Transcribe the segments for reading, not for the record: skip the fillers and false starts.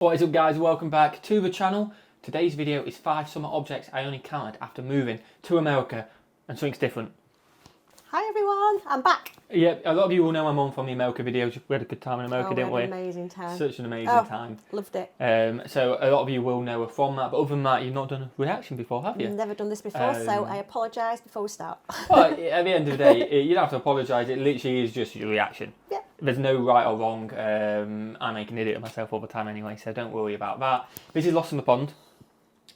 What is up guys, welcome back to the channel. Today's video is 5 summer objects I only counted after moving to America and something's different. Hi everyone, I'm back. Yeah, a lot of you will know my mum from the America videos. We had a good time in America, didn't we? An amazing time. Such an amazing time. Loved it. So a lot of you will know her from that, but other than that, you've not done a reaction before, have you? Never done this before, so I apologise before we start. Well, at the end of the day, you don't have to apologise, it literally is just your reaction. Yeah. There's no right or wrong. I make an idiot of myself all the time anyway, so don't worry about that. This is Lost in the Pond.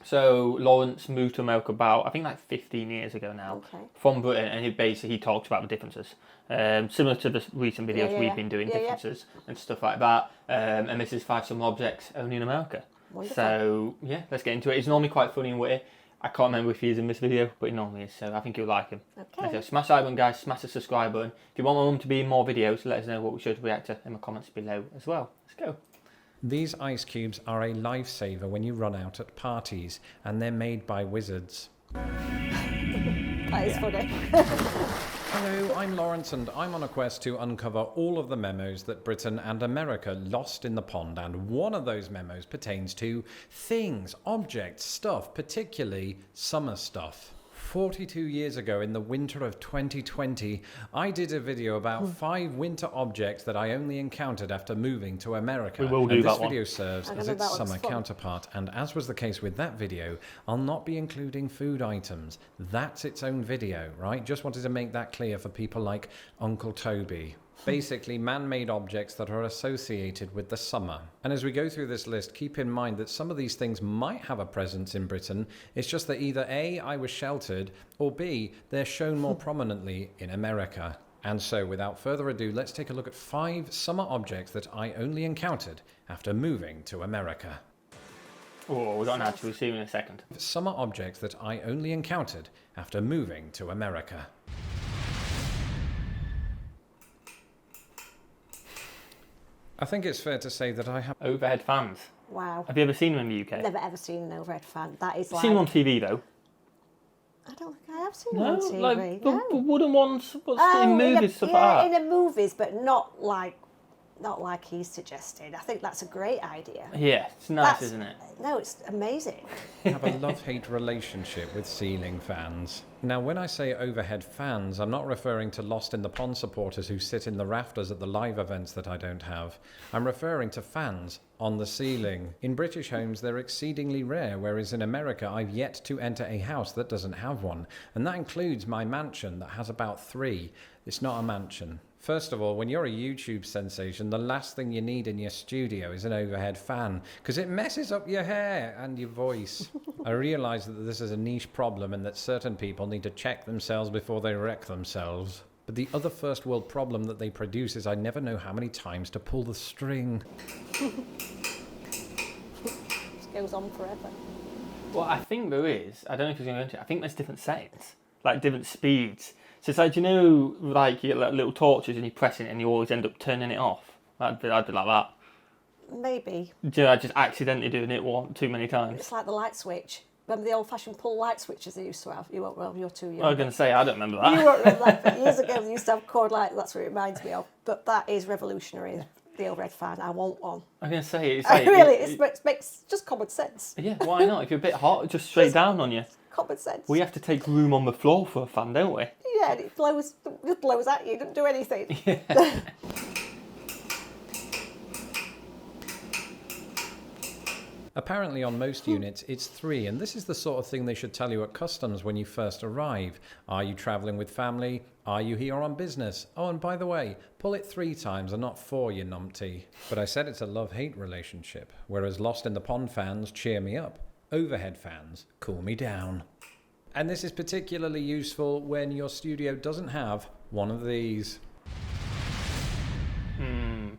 So Lawrence moved to America about, I think like 15 years ago now, from Britain, and he talks about the differences. Similar to the recent videos we've been doing, differences and stuff like that. And this is 5 summer objects only in America. Wonderful. So yeah, let's get into it. It's normally quite funny and witty. I can't remember if he is in this video, but he normally is, so I think you'll like him. Okay. So smash that button guys, smash the subscribe button. If you want my mum to be in more videos, let us know what we should react to in the comments below as well. Let's go. These ice cubes are a lifesaver when you run out at parties, and they're made by wizards. That is funny. Hello, I'm Lawrence, and I'm on a quest to uncover all of the memos that Britain and America lost in the pond, and one of those memos pertains to things, objects, stuff, particularly summer stuff. 42 years ago, in the winter of 2020, I did a video about 5 winter objects that I only encountered after moving to America. We will do that one. This video serves as its summer counterpart, and as was the case with that video, I'll not be including food items. That's its own video, right? Just wanted to make that clear for people like Uncle Toby. Basically, man-made objects that are associated with the summer. And as we go through this list, keep in mind that some of these things might have a presence in Britain. It's just that either A, I was sheltered, or B, they're shown more prominently in America. And so, without further ado, let's take a look at 5 summer objects that I only encountered after moving to America. Oh, we've got an ad to receive in a second. Summer objects that I only encountered after moving to America. I think it's fair to say that I have overhead fans. Wow. Have you ever seen them in the UK? Never ever seen an overhead fan. That is like... Seen them on TV though? I don't think I have seen them on TV. Like the wooden ones, in movies, stuff like that. In the movies, but not like he's suggested. I think that's a great idea. Yeah, it's nice, isn't it? No, it's amazing. I have a love-hate relationship with ceiling fans. Now, when I say overhead fans, I'm not referring to Lost in the Pond supporters who sit in the rafters at the live events that I don't have. I'm referring to fans on the ceiling. In British homes, they're exceedingly rare, whereas in America, I've yet to enter a house that doesn't have one. And that includes my mansion that has about 3. It's not a mansion. First of all, when you're a YouTube sensation, the last thing you need in your studio is an overhead fan, because it messes up your hair and your voice. I realise that this is a niche problem and that certain people need to check themselves before they wreck themselves. But the other first world problem that they produce is I never know how many times to pull the string. This goes on forever. Well, I think there is. I don't know if it's going to go into it. I think there's different settings, like different speeds. So it's like, you know, like you get like little torches and you press it and you always end up turning it off. I'd be like that. Maybe. Do you know, just accidentally doing it too many times. It's like the light switch. Remember the old-fashioned pull light switches they used to have? You're too young. I was going to say, I don't remember that. You won't remember that, but years ago they used to have cord light. That's what it reminds me of. But that is revolutionary, the overhead fan. I want one. I was going to say, it makes just common sense. Yeah, why not? If you're a bit hot, just straight down on you. Common sense. We have to take room on the floor for a fan, don't we? Yeah, and it blows at you. It doesn't do anything. Yeah. Apparently on most units it's 3, and this is the sort of thing they should tell you at customs when you first arrive. Are you travelling with family? Are you here on business? Oh, and by the way, pull it 3 times and not 4, you numpty. But I said it's a love-hate relationship, whereas Lost in the Pond fans cheer me up. Overhead fans cool me down. And this is particularly useful when your studio doesn't have one of these.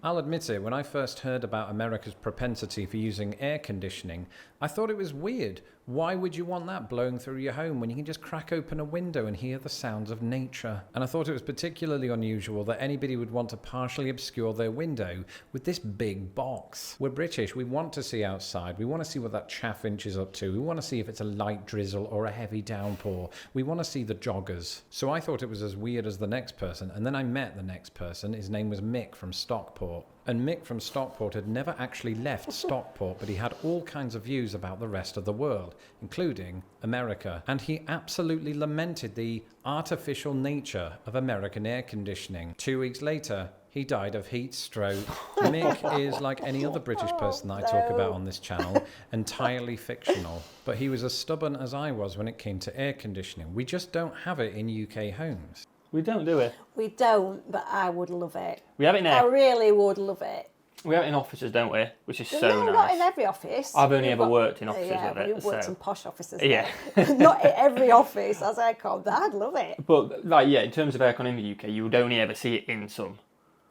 I'll admit it, when I first heard about America's propensity for using air conditioning, I thought it was weird. Why would you want that blowing through your home when you can just crack open a window and hear the sounds of nature? And I thought it was particularly unusual that anybody would want to partially obscure their window with this big box. We're British, we want to see outside, we want to see what that chaffinch is up to, we want to see if it's a light drizzle or a heavy downpour, we want to see the joggers. So I thought it was as weird as the next person, and then I met the next person. His name was Mick from Stockport. And Mick from Stockport had never actually left Stockport, but he had all kinds of views about the rest of the world, including America. And he absolutely lamented the artificial nature of American air conditioning. 2 weeks later, he died of heat stroke. Mick is, like any other British person that I talk about on this channel, entirely fictional. But he was as stubborn as I was when it came to air conditioning. We just don't have it in UK homes. We don't, do we? We don't, but I would love it. We have it in I really would love it. We have it in offices, don't we? Which is so no, nice. not in every office. I've only ever worked in offices with it. You've worked in posh offices. Yeah. Not in every office as aircon, but I'd love it. But, like, yeah, in terms of aircon in the UK, you would only ever see it in some.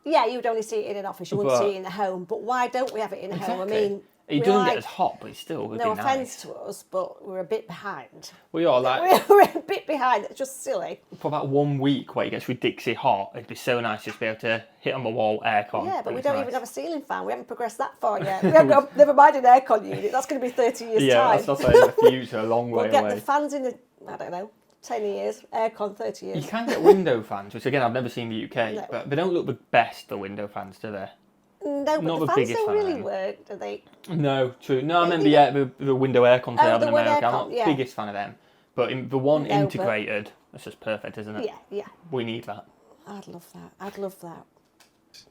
Yeah, you would only see it in an office. You wouldn't see it in a home. But why don't we have it in a home? I mean, it doesn't get as hot, but it still would be nice. No offence to us, but we're a bit behind. We are, like... We're a bit behind. It's just silly. For about 1 week where it gets ridiculously hot, it'd be so nice just to be able to hit on the wall aircon. Yeah, but we don't even have a ceiling fan. We haven't progressed that far yet. We haven't got, never mind an aircon unit. That's going to be 30 years' time. Yeah, that's like in the future, a long way away. We'll get the fans in I don't know, 10 years. Aircon, 30 years. You can get window fans, which again, I've never seen in the UK, but they don't look the best, the window fans, do they? No, but not the the fans biggest don't fan really of them. work, do they? No, true. No, I remember, the window aircons they have in the window America. I'm aircon, not the yeah. biggest fan of them. But the one No, integrated, that's just perfect, isn't it? Yeah, yeah. We need that. I'd love that. I'd love that.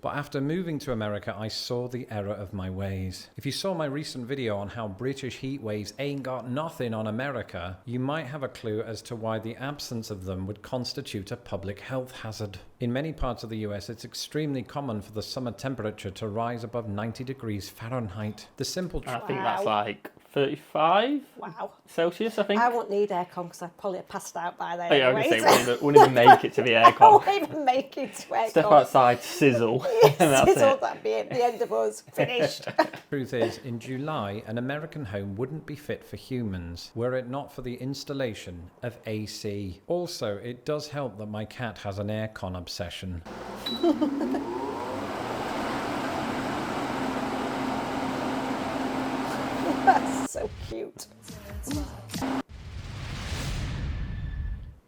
But after moving to America, I saw the error of my ways. If you saw my recent video on how British heat waves ain't got nothing on America, you might have a clue as to why the absence of them would constitute a public health hazard. In many parts of the US, it's extremely common for the summer temperature to rise above 90 degrees Fahrenheit. The simple I think that's like 35 Celsius, I think. I won't need aircon because I'd probably have passed out by then. Oh, yeah, I was anyway. going to say, wouldn't even make it to the I aircon. won't even make it to aircon. Step outside, sizzle, and that's Sizzle, it. that'd be it. The end of us. Finished. Truth is, in July, an American home wouldn't be fit for humans were it not for the installation of AC. Also, it does help that my cat has an aircon obsession. That's so cute.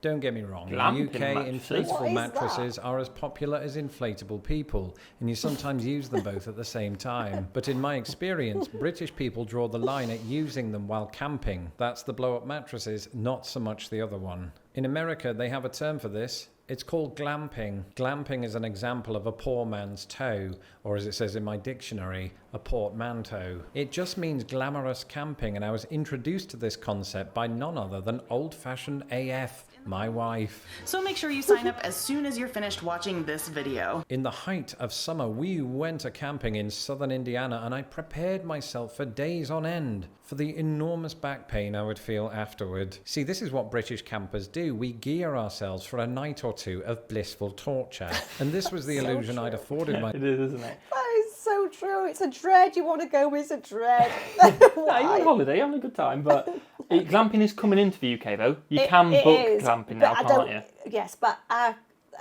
Don't get me wrong, Glamping in the UK, mattresses. inflatable What is mattresses are as popular as inflatable people, and you sometimes use them both at the same time. But in my experience, British people draw the line at using them while camping. That's the blow-up mattresses, not so much the other one. In America, they have a term for this. It's called glamping. Glamping is an example of a poor man's toe, or as it says in my dictionary, a portmanteau. It just means glamorous camping, and I was introduced to this concept by none other than old-fashioned AF, my wife. So make sure you sign up as soon as you're finished watching this video. In the height of summer, we went a-camping in southern Indiana, and I prepared myself for days on end for the enormous back pain I would feel afterward. See, this is what British campers do. We gear ourselves for a night or two of blissful torture. And this was the illusion I'd afforded my... It is, isn't it? That is so true. It's a dread. You want to go, it's a dread. Yeah, you're on holiday, having a good time, but glamping is coming into the UK though. You can book glamping now, can't you? Yes, but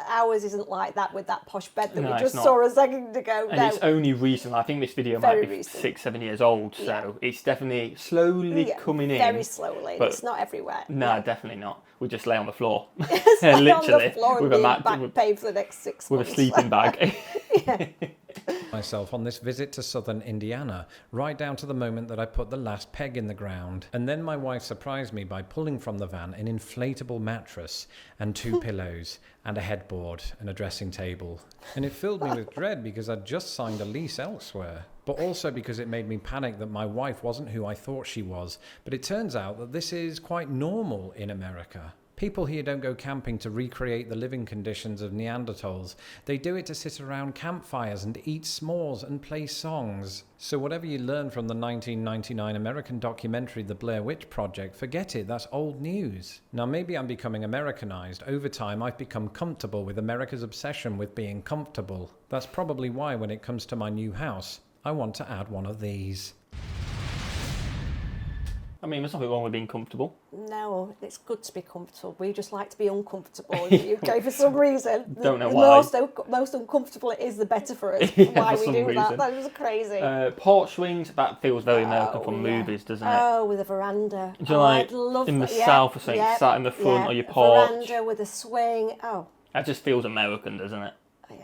ours isn't like that with that posh bed that No, we it's just not. saw a second ago. And it's only recent. I think this video Very might be recent. 6-7 years old, so it's definitely slowly coming in. Very slowly. but It's not everywhere. No, definitely not. We just lay on the floor, It's like literally, on the floor with and a being back paid for the next 6 with months. a sleeping bag. myself on this visit to southern Indiana, right down to the moment that I put the last peg in the ground. And then my wife surprised me by pulling from the van an inflatable mattress and 2 pillows and a headboard and a dressing table. And it filled me with dread because I'd just signed a lease elsewhere, but also because it made me panic that my wife wasn't who I thought she was. But it turns out that this is quite normal in America. People here don't go camping to recreate the living conditions of Neanderthals. They do it to sit around campfires and eat s'mores and play songs. So whatever you learn from the 1999 American documentary The Blair Witch Project, forget it, that's old news. Now maybe I'm becoming Americanized. Over time I've become comfortable with America's obsession with being comfortable. That's probably why when it comes to my new house, I want to add one of these. I mean, there's nothing wrong with being comfortable. No, it's good to be comfortable. We just like to be uncomfortable in the UK for some reason. Don't know the why. most uncomfortable it is, the better for us. Yeah, Why for we some do reason. that. That was crazy. Porch swings, that feels very American from yeah. movies, doesn't it? Oh, with a veranda. Do you like I'd love in the that. south or something, sat in the front or your porch? Veranda with a swing. Oh. That just feels American, doesn't it?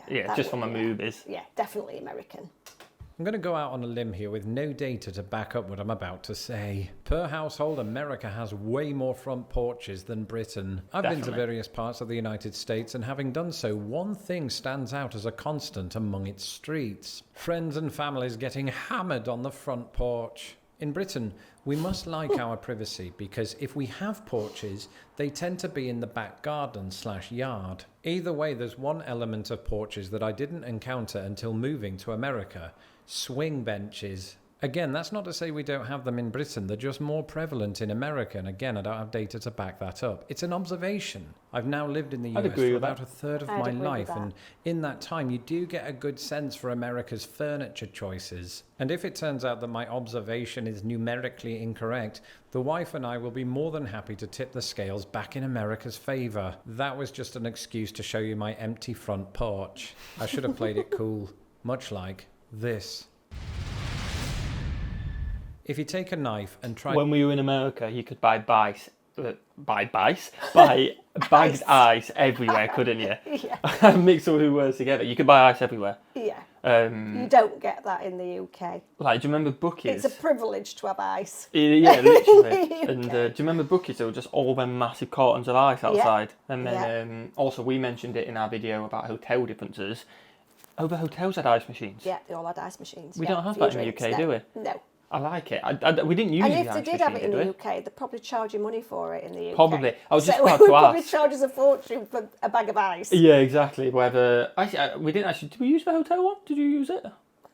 Yeah, just from the movies. Yeah, definitely American. I'm going to go out on a limb here with no data to back up what I'm about to say. Per household, America has way more front porches than Britain. I've been to various parts of the United States, and having done so, one thing stands out as a constant among its streets. Friends and families getting hammered on the front porch. In Britain, we must like our privacy because if we have porches, they tend to be in the back garden/yard. Either way, there's one element of porches that I didn't encounter until moving to America: swing benches. Again, that's not to say we don't have them in Britain, they're just more prevalent in America, and again, I don't have data to back that up. It's an observation. I've now lived in the US for about a third of my life, and in that time you do get a good sense for America's furniture choices. And if it turns out that my observation is numerically incorrect, the wife and I will be more than happy to tip the scales back in America's favour. That was just an excuse to show you my empty front porch. I should have played it cool, much like this. If you take a knife and try... When we were in America, you could buy bagged ice everywhere, couldn't you? Yeah. Mix all the words together. You could buy ice everywhere. Yeah. You don't get that in the UK. Like, do you remember Bookies? It's a privilege to have ice. Yeah, literally. And do you remember Bookies? There were just all them massive cartons of ice outside. Yeah. And then also we mentioned it in our video about hotel differences. Other hotels had ice machines. Yeah, they all had ice machines. We don't have that in the UK, do we? No. I like it. We didn't use and the if ice they did machine, have it in the UK, they'd probably charge you money for it in the UK. Probably. I was just about to to probably ask. charge us a fortune for a bag of ice. Yeah, exactly. Whether we didn't actually. Did we use the hotel one? Did you use it?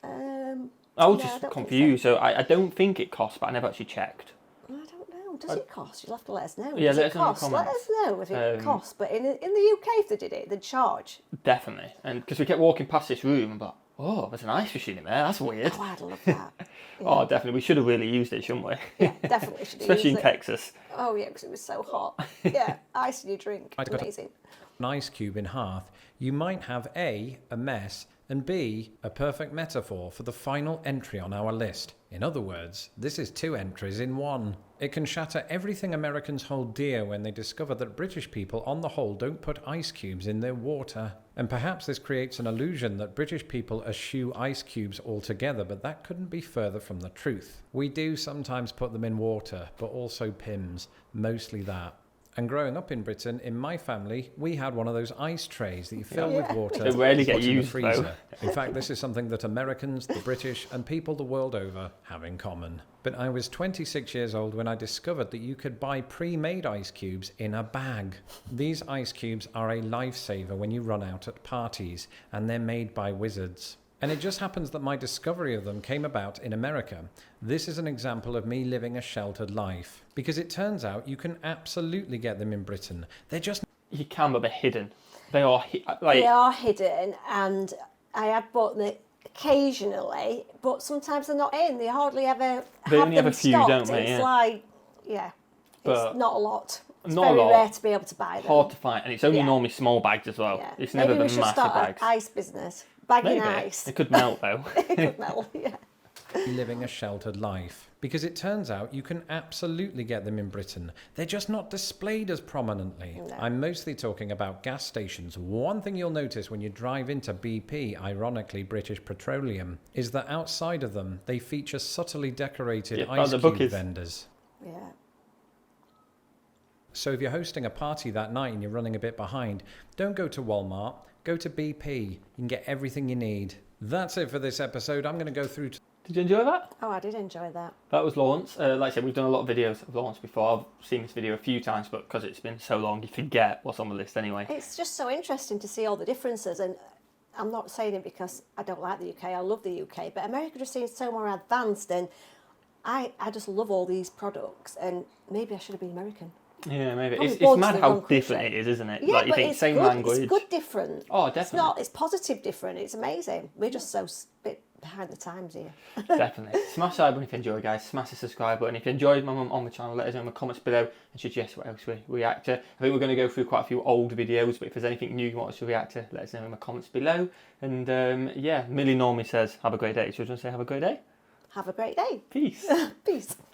I was just confused. So I don't think it costs, but I never actually checked. I don't know. Does it cost? You'll have to let us know. Yeah, Does let it us know in the cost? comments. Let us know if it costs. But in the UK, if they did it, they'd charge. Definitely. And because we kept walking past this room and thought, oh, there's an ice machine in there. That's weird. Oh, I'd love that. Yeah. Oh, definitely. We should have really used it, shouldn't we? Yeah, definitely should have Especially used in Texas. Oh, yeah, because it was so hot. Yeah, ice in your drink. Amazing. An ice cube in half, you might have A, a mess, and B, a perfect metaphor for the final entry on our list. In other words, this is 2 entries in 1. It can shatter everything Americans hold dear when they discover that British people on the whole don't put ice cubes in their water. And perhaps this creates an illusion that British people eschew ice cubes altogether, but that couldn't be further from the truth. We do sometimes put them in water, but also Pims, mostly that. And growing up in Britain, in my family, we had one of those ice trays that you fill with water. They rarely and get put in the used, freezer. though. In fact, this is something that Americans, the British, and people the world over have in common. But I was 26 years old when I discovered that you could buy pre-made ice cubes in a bag. These ice cubes are a lifesaver when you run out at parties, and they're made by wizards. And it just happens that my discovery of them came about in America. This is an example of me living a sheltered life. Because it turns out you can absolutely get them in Britain. They're just... You can, but they're hidden. They are They are hidden, and I have bought them occasionally, but sometimes they're not in. They hardly ever have them a few, stocked. don't they? It's like, it's not a lot. It's not very a lot. rare to be able to buy them. hard to find, and it's only normally small bags as well. Yeah. It's never Maybe the we should massive start bags. an ice business. Bagging ice. It could melt though. It could melt, yeah. living a sheltered life. Because it turns out you can absolutely get them in Britain. They're just not displayed as prominently. No. I'm mostly talking about gas stations. One thing you'll notice when you drive into BP, ironically British Petroleum, is that outside of them they feature subtly decorated ice cube vendors. Yeah. So if you're hosting a party that night and you're running a bit behind, don't go to Walmart, go to BP. You can get everything you need. That's it for this episode. I'm going to go through... Did you enjoy that? Oh, I did enjoy that. That was Lawrence. Like I said, we've done a lot of videos of Lawrence before. I've seen this video a few times, but because it's been so long, you forget what's on the list anyway. It's just so interesting to see all the differences, and I'm not saying it because I don't like the UK. I love the UK, but America just seems so more advanced, and I just love all these products, and maybe I should have been American. Yeah, maybe. Probably It's born to mad the how wrong different country. it is, isn't it? Yeah, like you but think it's same good. language. It's good different. Oh, definitely. It's not. It's positive different. It's amazing. We're just so bit behind the times here. Definitely. Smash that button if you enjoy, guys. Smash the subscribe button. If you enjoyed my mum on the channel, let us know in the comments below and suggest what else we react to. I think we're going to go through quite a few old videos, but if there's anything new you want us to react to, let us know in the comments below. And yeah, Millie normally says, have a great day. So do you want to say have a great day? Have a great day. Peace. Peace.